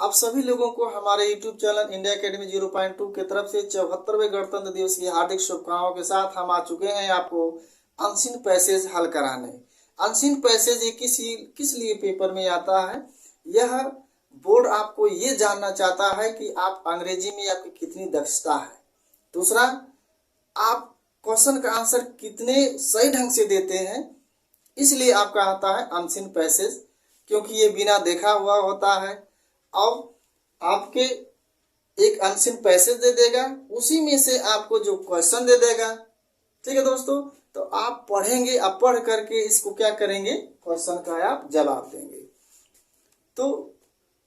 आप सभी लोगों को हमारे YouTube चैनल इंडिया अकेडमी 0.2 के तरफ से 74वें गणतंत्र दिवस की हार्दिक शुभकामनाओं के साथ हम आ चुके हैं आपको अनसीन पैसेज हल कराने। अनसीन पैसेज ये किस लिए पेपर में आता है, यह बोर्ड आपको ये जानना चाहता है कि आप अंग्रेजी में आपकी कितनी दक्षता है। दूसरा, आप क्वेश्चन का आंसर कितने सही ढंग से देते हैं, इसलिए आपका आता है अनसीन पैसेज, क्योंकि ये बिना देखा हुआ होता है। अब आपके एक अनसीन पैसेज दे देगा, उसी में से आपको जो क्वेश्चन दे देगा। ठीक है दोस्तों, तो आप पढ़ेंगे, आप पढ़ करके इसको क्या करेंगे, क्वेश्चन का आप जवाब देंगे। तो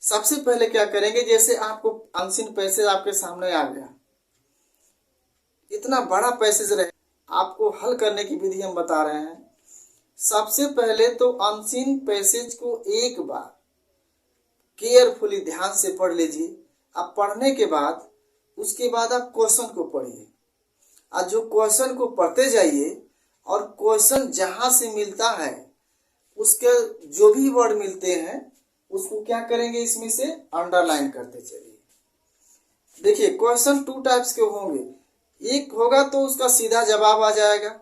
सबसे पहले क्या करेंगे, जैसे आपको अनसीन पैसेज आपके सामने आ गया, इतना बड़ा पैसेज रहे, आपको हल करने की विधि हम बता रहे हैं। सबसे पहले तो अनसीन पैसेज को एक बार केयरफुली ध्यान से पढ़ लीजिए। आप पढ़ने के बाद उसके बाद आप क्वेश्चन को पढ़िए, और जो क्वेश्चन को पढ़ते जाइए और क्वेश्चन जहां से मिलता है उसके जो भी वर्ड मिलते हैं उसको क्या करेंगे, इसमें से अंडरलाइन करते चलिए। देखिए, क्वेश्चन 2 टाइप्स के होंगे। एक होगा तो उसका सीधा जवाब आ जाएगा,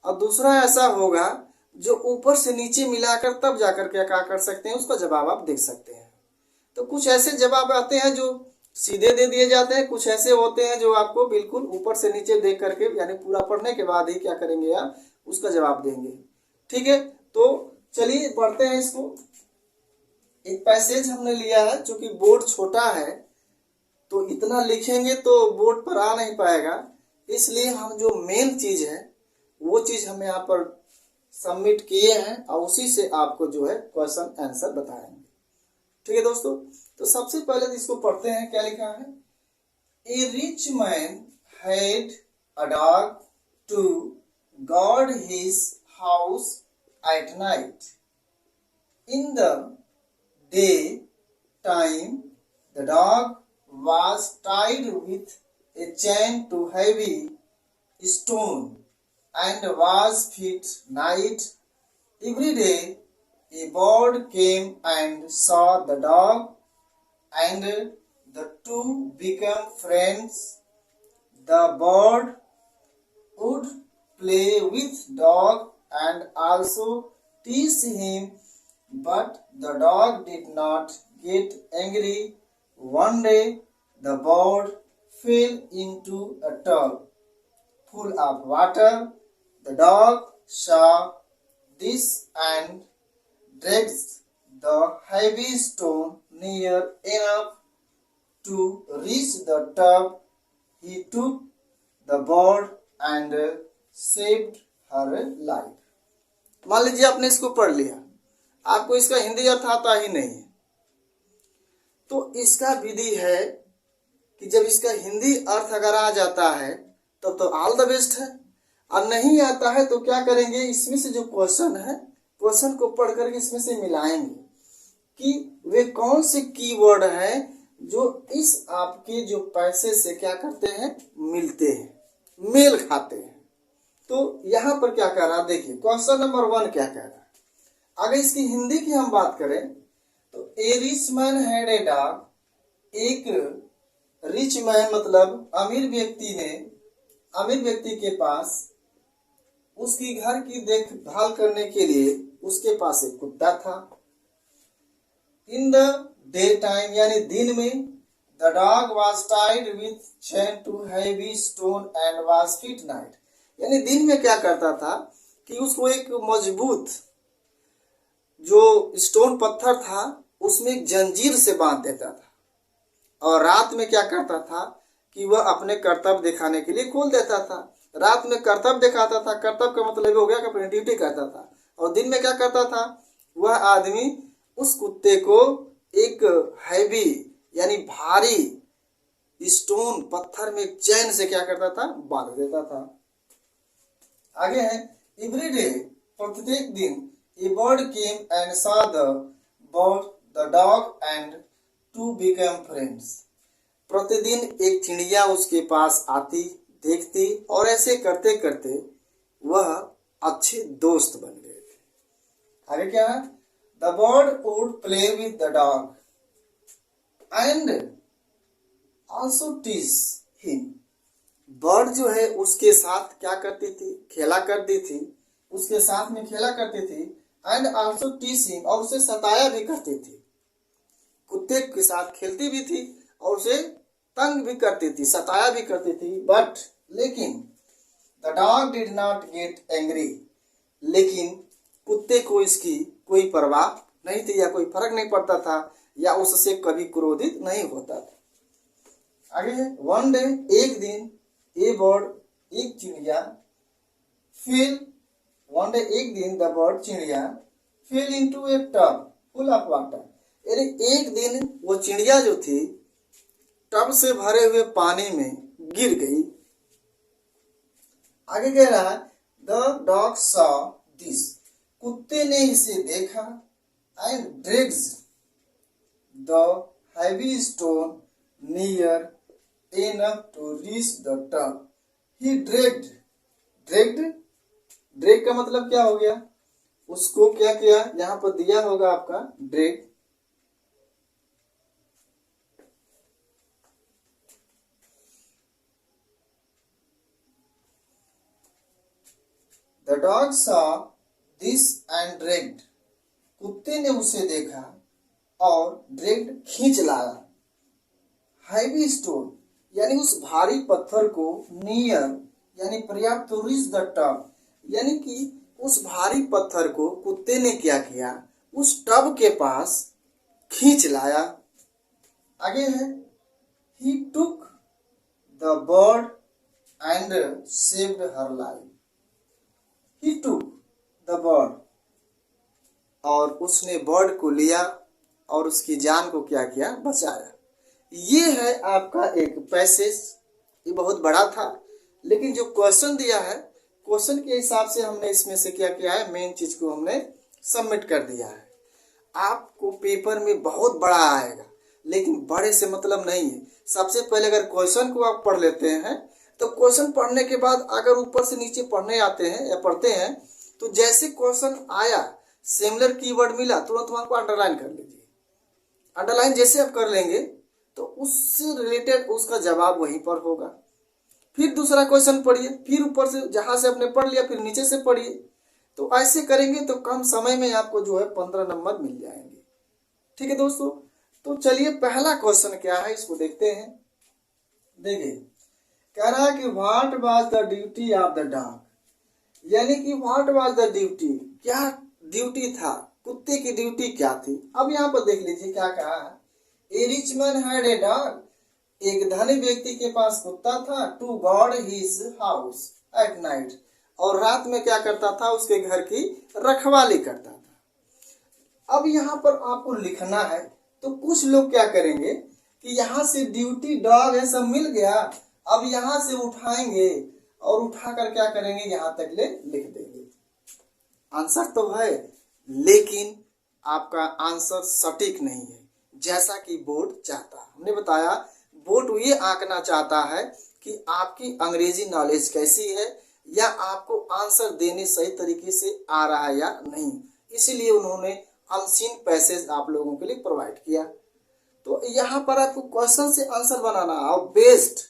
और दूसरा ऐसा होगा जो ऊपर से नीचे मिलाकर तब जाकर क्या कर सकते हैं, उसका जवाब आप देख सकते हैं। तो कुछ ऐसे जवाब आते हैं जो सीधे दे दिए जाते हैं, कुछ ऐसे होते हैं जो आपको बिल्कुल ऊपर से नीचे देख करके, यानी पूरा पढ़ने के बाद ही क्या करेंगे आप, उसका जवाब देंगे। ठीक है, तो चलिए पढ़ते हैं इसको। एक पैसेज हमने लिया है, जो कि बोर्ड छोटा है तो इतना लिखेंगे तो बोर्ड पर आ नहीं पाएगा, इसलिए हम जो मेन चीज है वो चीज हम यहाँ पर सबमिट किए हैं, और उसी से आपको जो है क्वेश्चन आंसर बताएंगे। ठीक है दोस्तों, तो सबसे पहले इसको पढ़ते हैं। क्या लिखा है, a rich man had a dog to guard his house at night. In the day time the dog was tied with a chain to heavy stone and was fed night. Every day a bird came and saw the dog, and the two became friends. The bird would play with dog and also tease him, but the dog did not get angry. One day the bird fell into a tub full of water. The dog saw this and dragged the heavy stone near enough to reach the tub. He took the bird and saved her life. मान लीजिए आपने इसको पढ़ लिया, आपको इसका हिंदी अर्थ आता ही नहीं है, तो इसका विधि है कि जब इसका हिंदी अर्थ अगर आ जाता है तब तो ऑल द बेस्ट है, और नहीं आता है तो क्या करेंगे, इसमें से जो क्वेश्चन है, क्वेश्चन को पढ़ करके इसमें से मिलाएंगे कि वे कौन से कीवर्ड हैं जो इस आपके जो पैसे से क्या करते हैं, मिलते हैं, मेल खाते हैं। तो यहाँ पर क्या कह रहा है, देखिए क्वेश्चन नंबर 1 क्या कह रहा है। अगर इसकी हिंदी की हम बात करें तो a rich man had a dog. एक रिच मैन मतलब अमीर व्यक्ति के पास उसकी घर की देखभाल करने के लिए उसके पास एक कुत्ता था। इन द डे टाइम यानी दिन में, the dog was tied with chain to heavy stone and was fit night. यानी दिन में क्या करता था कि उसको एक मजबूत जो स्टोन पत्थर था उसमें एक जंजीर से बांध देता था, और रात में क्या करता था कि वह अपने कर्तव्य दिखाने के लिए खोल देता था। रात में कर्तव्य दिखाता था, कर्तव्य का मतलब हो गया कि अपनी ड्यूटी करता था, और दिन में क्या करता था, वह आदमी उस कुत्ते को एक हैवी यानी भारी स्टोन पत्थर में एक चैन से क्या करता था, बांध देता था। आगे है, एवरी डे प्रत्येक दिन, a bird came and saw the dog and two became friends. प्रतिदिन एक चिड़िया उसके पास आती, देखती, और ऐसे करते करते वह अच्छे दोस्त बन गए थे। आगे क्या है, the bird would play with the dog and also tease him. Bird जो है उसके साथ क्या करती थी, खेला करती थी, उसके साथ में खेला करती थी। एंड ऑल्सो टीज हिम, और उसे सताया भी करती थी। कुत्ते के साथ खेलती भी थी और उसे तंग भी करती थी, सताया भी करती थी। बट लेकिन the dog did not get angry, लेकिन कुत्ते को इसकी कोई परवाह नहीं थी या कोई फर्क नहीं पड़ता था या उससे कभी क्रोधित नहीं होता था। आगे है, वन डे, एक दिन, ए बर्ड, एक चिड़िया, फिल, वन डे एक दिन द बर्ड, चिड़िया, fell into a tub full of water. यानी एक दिन वो चिड़िया जो थी टब से भरे हुए पानी में गिर गई। आगे कह रहा है, द डॉग सॉ दिस, कुत्ते ने इसे देखा। And drags the heavy stone near enough to reach the tub. He dragged, drag का मतलब क्या हो गया, उसको क्या किया, यहां पर दिया होगा आपका drag. The dog saw this and dragged, कुत्ते ने उसे देखा और ड्रैग्ड खींच लाया। हैवी स्टोन यानी उस भारी पत्थर को, नियर यानी पर्याप्त, टू रीच द टब यानी कि उस भारी पत्थर को कुत्ते ने क्या किया, उस टब के पास खींच लाया। आगे है, he took the bird and saved her life. He took the bird, और उसने बर्ड को लिया और उसकी जान को क्या किया, बचाया। ये है आपका एक पैसेज, ये बहुत बड़ा था, लेकिन जो क्वेश्चन दिया है, क्वेश्चन के हिसाब से हमने इसमें से क्या किया है, मेन चीज को हमने सबमिट कर दिया है। आपको पेपर में बहुत बड़ा आएगा, लेकिन बड़े से मतलब नहीं है। सबसे पहले अगर क्वेश्चन को आप पढ़ लेते हैं तो क्वेश्चन पढ़ने के बाद अगर ऊपर से नीचे पढ़ने आते हैं या पढ़ते हैं तो जैसे क्वेश्चन आया, सिमिलर कीवर्ड मिला, तुरंत वहां को अंडरलाइन कर लीजिए। अंडरलाइन जैसे आप कर लेंगे तो उससे रिलेटेड उसका जवाब वहीं पर होगा। फिर दूसरा क्वेश्चन पढ़िए, फिर ऊपर से जहां से आपने पढ़ लिया फिर नीचे से पढ़िए। तो ऐसे करेंगे तो कम समय में आपको जो है 15 नंबर मिल जाएंगे। ठीक है दोस्तों, तो चलिए पहला क्वेश्चन क्या है इसको देखते हैं। देखिए, कह रहा है कि what was the duty of the dog, यानी कि व्हाट वाज द ड्यूटी, क्या ड्यूटी था, कुत्ते की ड्यूटी क्या थी। अब यहाँ पर देख लीजिए क्या कहा है, a rich man had a dog, एक धनी व्यक्ति के पास कुत्ता था, to guard his house at night, और रात में क्या करता था, उसके घर की रखवाली करता था। अब यहाँ पर आपको लिखना है, तो कुछ लोग क्या करेंगे कि यहाँ से ड्यूटी डॉग है सब मिल गया, अब यहाँ से उठाएंगे और उठाकर क्या करेंगे, यहाँ तक ले लिख देंगे। आंसर तो है, लेकिन आपका आंसर सटीक नहीं है जैसा कि बोर्ड चाहता है। हमने बताया बोर्ड ये आंकना चाहता है कि आपकी अंग्रेजी नॉलेज कैसी है या आपको आंसर देने सही तरीके से आ रहा है या नहीं, इसीलिए उन्होंने अनसीन पैसेज आप लोगों के लिए प्रोवाइड किया। तो यहाँ पर आपको क्वेश्चन से आंसर बनाना और बेस्ट,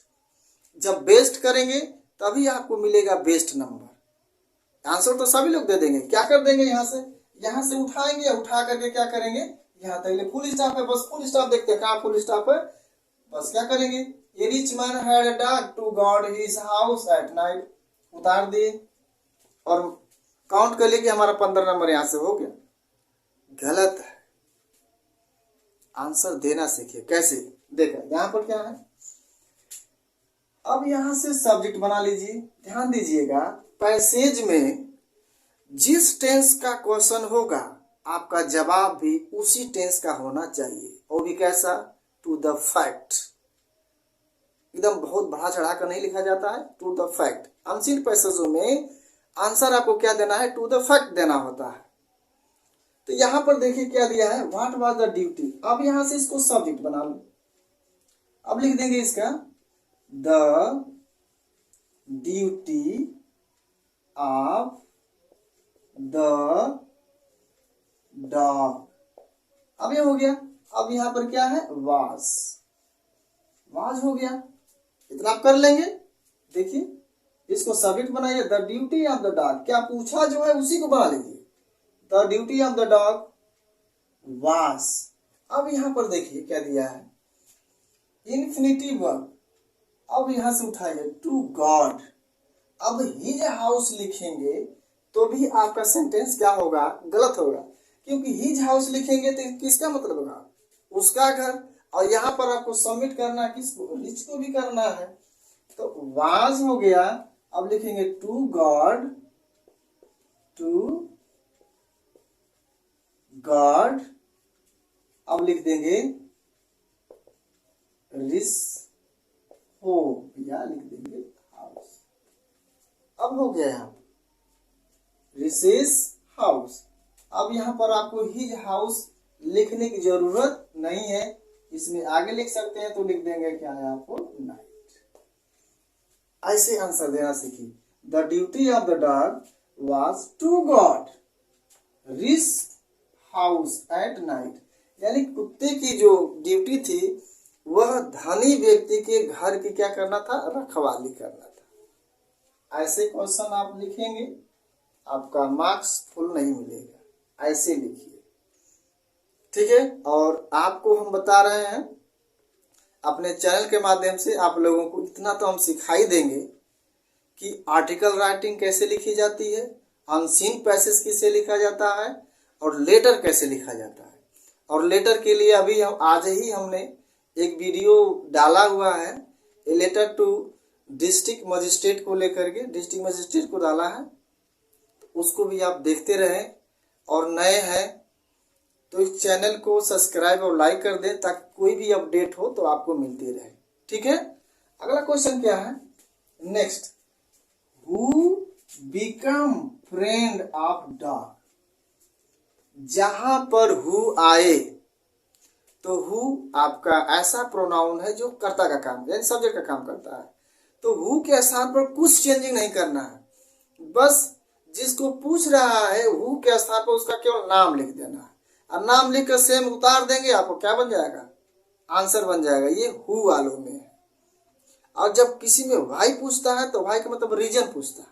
जब बेस्ट करेंगे तभी आपको मिलेगा बेस्ट नंबर। आंसर तो सभी लोग दे देंगे, क्या कर देंगे, यहाँ से उठाएंगे, उठा करके क्या करेंगे, यहाँ तक फुल स्टॉप है, बस फुल स्टॉप देखते हैं कहाँ फुल स्टॉप है, बस क्या करेंगे, a rich man had a dog to guard his house at night, उतार दिए और काउंट कर लिए कि हमारा 15 नंबर यहाँ से हो गया। गलत है, आंसर देना सीखिए। कैसे, देखा यहाँ पर क्या है, अब यहाँ से सब्जेक्ट बना लीजिए। ध्यान दीजिएगा, पैसेज में जिस टेंस का क्वेश्चन होगा आपका जवाब भी उसी टेंस का होना चाहिए, और भी कैसा, टू द फैक्ट। एकदम बहुत बढ़ा चढ़ा कर नहीं लिखा जाता है, टू द फैक्ट। अनसीन पैसेजों में आंसर आपको क्या देना है, टू द फैक्ट देना होता है। तो यहाँ पर देखिए क्या दिया है, व्हाट वाज द ड्यूटी। अब यहाँ से इसको सब्जेक्ट बना लो, अब लिख देंगे इसका the duty of the dog. अब ये हो गया, अब यहाँ पर क्या है, वाज, वाज हो गया। इतना आप कर लेंगे। देखिए इसको सब्जेक्ट बनाइए, the duty of the dog, क्या पूछा जो है उसी को बना लीजिए, the duty of the dog was. अब यहाँ पर देखिए क्या दिया है, इन्फिनिटिव वर्ब। अब यहाँ से उठाइए टू गॉड। अब हिज हाउस लिखेंगे तो भी आपका सेंटेंस क्या होगा, गलत होगा, क्योंकि हिज हाउस लिखेंगे तो किसका मतलब होगा, उसका घर। और यहाँ पर आपको सबमिट करना किसको, रिच को भी करना है, तो वाज हो गया। अब लिखेंगे टू गॉड, टू गॉड। अब लिख देंगे रिस हो, या लिख देंगे हाउस। अब हो गया यहाँ रिसेस हाउस। अब यहाँ पर आपको हिज हाउस लिखने की जरूरत नहीं है, इसमें आगे लिख सकते हैं, तो लिख देंगे क्या है आपको, नाइट। ऐसे आंसर देना सीखिए। The duty of the dog was to guard his house at night, यानी कुत्ते की जो ड्यूटी थी वह धनी व्यक्ति के घर की क्या करना था, रखवाली करना था। ऐसे क्वेश्चन आप लिखेंगे, आपका मार्क्स फुल नहीं मिलेगा, ऐसे लिखिए, ठीक है। और आपको हम बता रहे हैं अपने चैनल के माध्यम से, आप लोगों को इतना तो हम सिखाई देंगे कि आर्टिकल राइटिंग कैसे लिखी जाती है, अनसीन पैसेज किसे लिखा जाता है, और लेटर कैसे लिखा जाता है। और लेटर के लिए अभी हम आज ही हमने एक वीडियो डाला हुआ है, a letter to district magistrate को लेकर के, डिस्ट्रिक्ट मजिस्ट्रेट को डाला है, उसको भी आप देखते रहें। और नए हैं तो इस चैनल को सब्सक्राइब और लाइक कर दें, ताकि कोई भी अपडेट हो तो आपको मिलती रहे, ठीक है। अगला क्वेश्चन क्या है, next, who become friend of dog. जहां पर हु आए तो हु आपका ऐसा प्रोनाउन है जो कर्ता का काम, यानी सब्जेक्ट का काम करता है, तो हु के स्थान पर कुछ चेंजिंग नहीं करना है, बस जिसको पूछ रहा है हु के स्थान पर उसका केवल नाम लिख देना है, और नाम लिख कर सेम उतार देंगे, आपको क्या बन जाएगा, आंसर बन जाएगा। ये हु वालों में है। और जब किसी में वाई पूछता है तो वाई का मतलब रीजन पूछता है,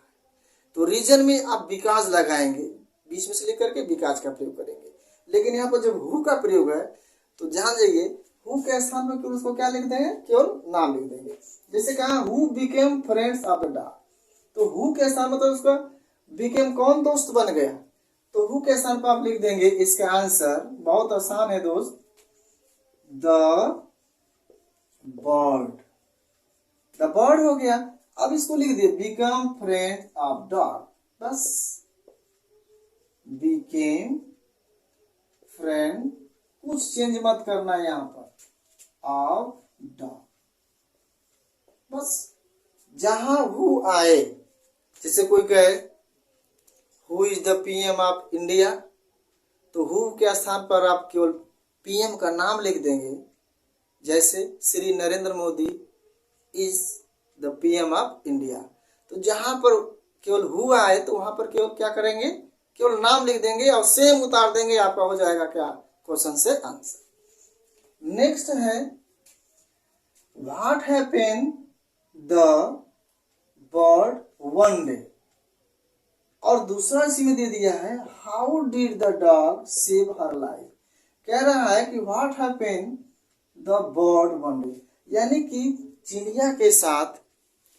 तो रीजन में आप बिकॉज लगाएंगे, बीच में से लेकर के बिकॉज का प्रयोग करेंगे। लेकिन यहाँ पर जब हु का प्रयोग है तो ध्यान जाइए, हु के स्थान पर केवल उसको क्या लिख देंगे, केवल नाम लिख देंगे। जैसे कहा who became friends of the dog, तो हु के स्थान मतलब उसका बिकेम कौन दोस्त बन गया, तो हु के स्थान पर आप लिख देंगे इसका आंसर, बहुत आसान है दोस्त, द बर्ड। द बर्ड हो गया। अब इसको लिख दिए बिकम फ्रेंड ऑफ डॉग, बस बिकेम फ्रेंड, कुछ चेंज मत करना है यहाँ पर, ऑफ डॉग, बस। जहां हु आए, जैसे कोई कहे who is the PM of India, तो हु के स्थान पर आप केवल पीएम का नाम लिख देंगे, जैसे Shri Narendra Modi is the PM of India. तो जहां पर केवल हु आए तो वहां पर केवल क्या करेंगे, केवल नाम लिख देंगे और सेम उतार देंगे, आपका हो जाएगा क्या, क्वेश्चन से आंसर। नेक्स्ट है what happened the bird one day, और दूसरा इसी में दे दिया है how did the dog save her life. कह रहा है कि what happened the bird one day, यानी कि चिड़िया के साथ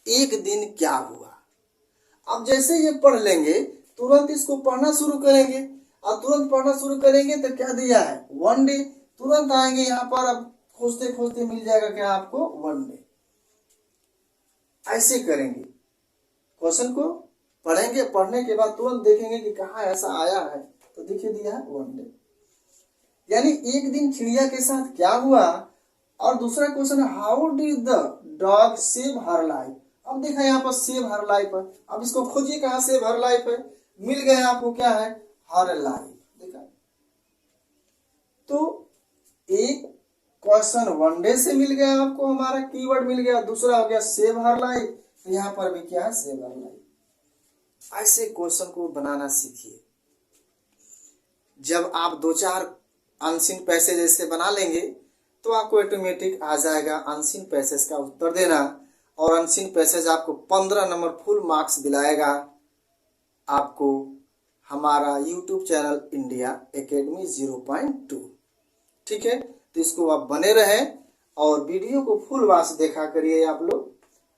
एक दिन क्या हुआ। अब जैसे ये पढ़ लेंगे तुरंत इसको पढ़ना शुरू करेंगे, और तुरंत पढ़ना शुरू करेंगे तो क्या दिया है, वन डे, तुरंत आएंगे यहाँ पर, अब खोजते खोजते मिल जाएगा क्या आपको, वन डे। ऐसे करेंगे, क्वेश्चन को पढ़ेंगे, पढ़ने के बाद तुरंत देखेंगे कि कहाँ ऐसा आया है, तो देखिए दिया है वन डे, यानी एक दिन चिड़िया के साथ क्या हुआ। और दूसरा क्वेश्चन है how did the dog save her life. अब देखा यहाँ पर सेव हर लाइफ है, अब इसको खोजिए कहाँ सेव हर लाइफ है, मिल गए आपको क्या है, हर लाइफ। देखा, तो एक क्वेश्चन वन डे से मिल गया आपको, हमारा कीवर्ड मिल गया, दूसरा हो गया सेव हर लाइफ, तो यहाँ पर भी क्या है, सेव हर लाइफ। ऐसे क्वेश्चन को बनाना सीखिए। जब आप दो चार अनसीन पैसेज ऐसे बना लेंगे तो आपको ऑटोमेटिक आ जाएगा अनसीन पैसेज का उत्तर देना। और अनसीन पैसेज आपको 15 नंबर फुल मार्क्स दिलाएगा आपको हमारा यूट्यूब चैनल इंडिया एकेडमी 0.2। ठीक है, तो इसको आप बने रहें और वीडियो को फुल वॉच देखा करिए आप लोग,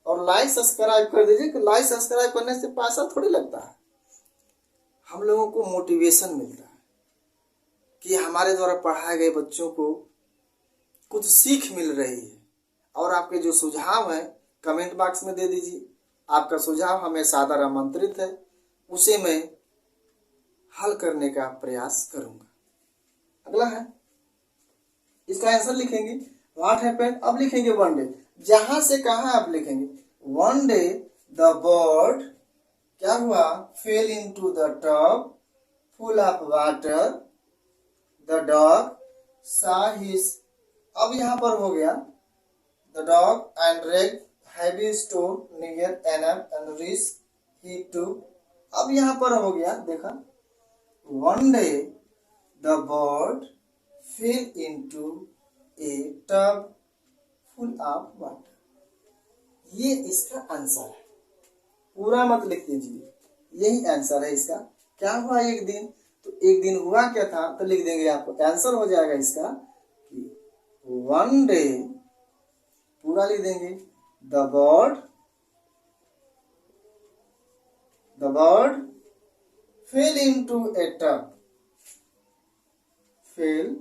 और लाइक सब्सक्राइब कर दीजिए कि लाइक सब्सक्राइब करने से पैसा थोड़ी लगता है, हम लोगों को मोटिवेशन मिलता है कि हमारे द्वारा पढ़ाए गए बच्चों को कुछ सीख मिल रही है। और आपके जो सुझाव हैं कमेंट बॉक्स में दे दीजिए, आपका सुझाव हमें सादर आमंत्रित है, उसे मैं हल करने का प्रयास करूंगा। अगला है, इसका आंसर लिखेंगे व्हाट हैपेंड। अब लिखेंगे वन डे, जहां से कहां आप लिखेंगे वन डे द बर्ड क्या हुआ fail into the tub full of water the dog saw his। अब यहां पर हो गया the dog and dragged heavy stone near enough and reached he took। अब यहां पर हो गया, देखा one day the bird fail into a tub full of water. ये इसका आंसर है, पूरा मत लिख दीजिए, यही आंसर है इसका। क्या हुआ एक दिन, तो एक दिन हुआ क्या था, तो लिख देंगे, आपको आंसर हो जाएगा इसका कि वन डे, पूरा लिख देंगे the bird fail into a tub, fail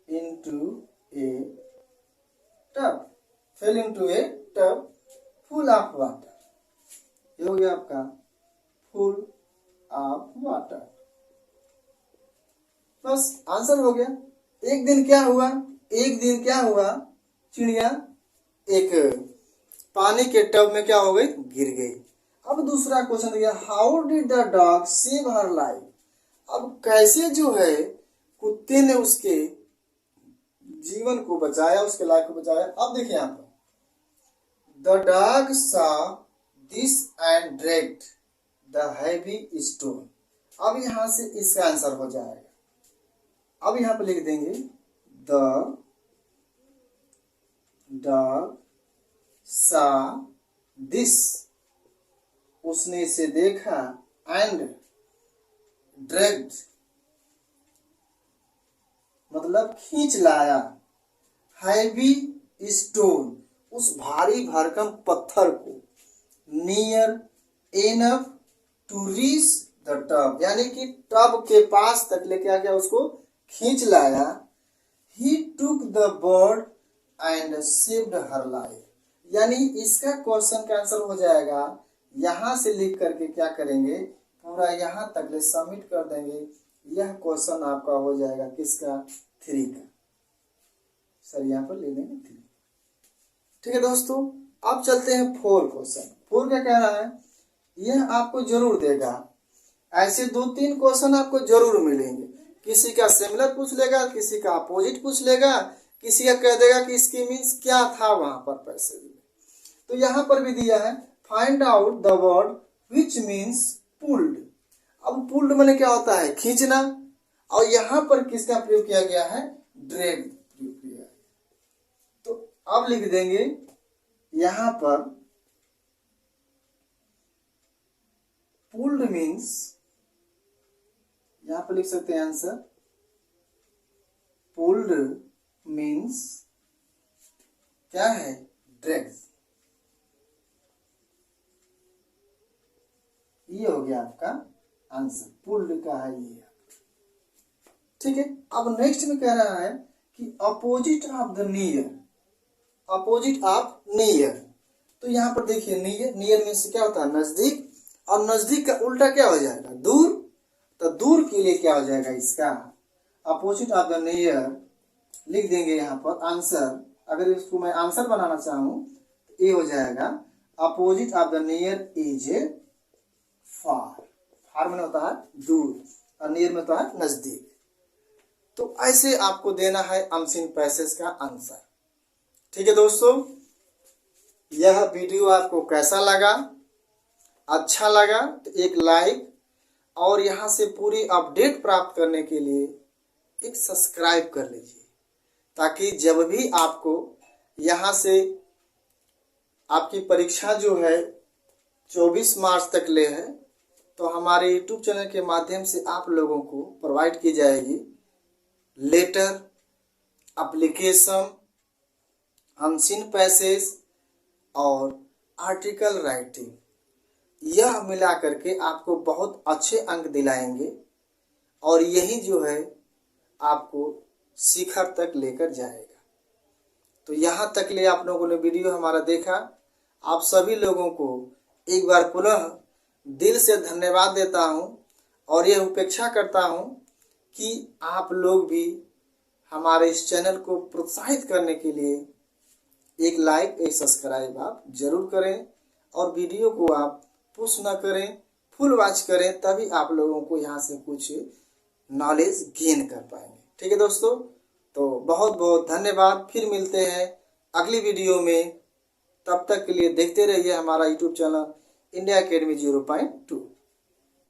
into a tub, fell into a tub full of water। ये हो गया आपका full of water, बस आंसर हो गया। एक दिन क्या हुआ, चिड़िया एक पानी के टब में क्या हो गई, गिर गई। अब दूसरा क्वेश्चन दिया how did the dog save her life. अब कैसे जो है कुत्ते ने उसके जीवन को बचाया, उसके लाइफ को बचाया। अब देखिए यहाँ पर the dog saw this and dragged the heavy stone. अब यहां से इसका आंसर हो जाएगा। अब यहां पर लिख देंगे द डॉग सॉ दिस, उसने इसे देखा, एंड dragged मतलब खींच लाया, हैवी स्टोन उस भारी भरकम पत्थर को, near enough to reach the tub यानी कि टब के पास तक लेके आ गया, उसको खींच लाया। He took the bird and saved her life, यानी इसका क्वेश्चन का आंसर हो जाएगा। यहां से लिख करके क्या करेंगे, पूरा यहां तक ले सबमिट कर देंगे। यह क्वेश्चन आपका हो जाएगा किसका, 3 का। सर यहाँ पर ले लेंगे 3। ठीक है दोस्तों, अब चलते हैं 4 क्वेश्चन। 4 क्या कह रहा है, यह आपको जरूर देगा, ऐसे 2-3 क्वेश्चन आपको जरूर मिलेंगे। किसी का सिमिलर पूछ लेगा, किसी का अपोजिट पूछ लेगा, किसी का कह देगा कि इसकी मीन्स क्या था वहां पर पैसे। तो यहाँ पर भी दिया है find out the word which means pulled. अब पुल्ड माने क्या होता है, खींचना, और यहां पर किसका प्रयोग किया गया है, ड्रैग प्रयोग किया गया। तो अब लिख देंगे यहां पर पुल्ड मीन्स, यहां पर लिख सकते हैं आंसर, पुल्ड मीन्स क्या है, ड्रैग। ये हो गया आपका आंसर, पुल्ड का है ये। ठीक है, अब नेक्स्ट में कह रहा है कि opposite of the near, opposite of near. तो यहाँ पर देखिए नियर, नियर में से क्या होता है, नजदीक, और नजदीक का उल्टा क्या हो जाएगा, दूर। तो दूर के लिए क्या हो जाएगा इसका, अपोजिट ऑफ द नियर लिख देंगे यहाँ पर आंसर। अगर इसको मैं आंसर बनाना चाहूँ तो ये हो जाएगा opposite of the near is far. Far में होता है दूर और नियर में होता है नजदीक। तो ऐसे आपको देना है अनसीन पैसेज का आंसर। ठीक है दोस्तों, यह वीडियो आपको कैसा लगा, अच्छा लगा तो एक लाइक और यहाँ से पूरी अपडेट प्राप्त करने के लिए एक सब्सक्राइब कर लीजिए, ताकि जब भी आपको यहाँ से आपकी परीक्षा जो है 24 मार्च तक ले है, तो हमारे यूट्यूब चैनल के माध्यम से आप लोगों को प्रोवाइड की जाएगी लेटर, एप्लीकेशन, अनसीन पैसेज और आर्टिकल राइटिंग। यह मिला करके आपको बहुत अच्छे अंक दिलाएंगे और यही जो है आपको शिखर तक लेकर जाएगा। तो यहाँ तक ले आप लोगों ने वीडियो हमारा देखा। आप सभी लोगों को एक बार पुनः दिल से धन्यवाद देता हूँ और यह अपेक्षा करता हूँ कि आप लोग भी हमारे इस चैनल को प्रोत्साहित करने के लिए एक लाइक, एक सब्सक्राइब आप जरूर करें और वीडियो को आप पुश न करें, फुल वॉच करें, तभी आप लोगों को यहाँ से कुछ नॉलेज गेन कर पाएंगे। ठीक है दोस्तों, तो बहुत बहुत धन्यवाद। फिर मिलते हैं अगली वीडियो में। तब तक के लिए देखते रहिए हमारा यूट्यूब चैनल इंडिया अकेडमी 0.2।